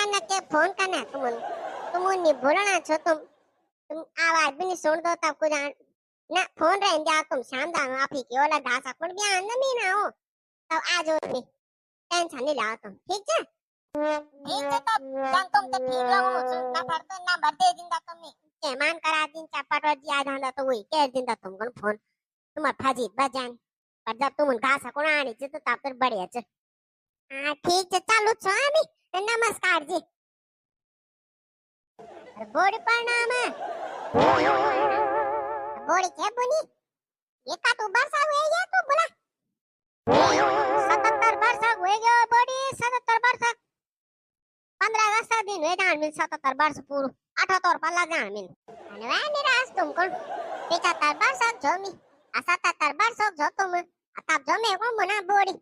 करना के फोन करना तुम नहीं बोलना छो तुम आवाज भी नहीं सुन दो तब को जान ना फोन रह जा तुम शाम दान आप ही के वाला घास पर बयान नहीं ना हो तब आ जाओ नहीं टेंशन नहीं ला तुम ठीक है तब जान तुम तो ठीक लगो ना करते ना बर्थडे दिन दा तुम मेहमान करा दिन चपाटो जी आ जांदा तो वही कह दिन दा तुम फोन तुम फजीत बजान पर जब तुम घास को आनी च तो तब फिर बढ़िया च हां ठीक है चालू छो आमी नमस्कार जी बोड़ी प्रणाम बोड़ी के बुनी ये का तू बरसा हुए या तू बोला 77 वर्ष हुए गयो बोड़ी 77 वर्ष 15 अगस्त दिन हुए जान मिल 77 वर्ष पूरा 78 पर लग जान मिल अनवा निराश तुमको 75 वर्ष जो मी 77 वर्ष जो तुम तब जो मैं को मना बोड़ी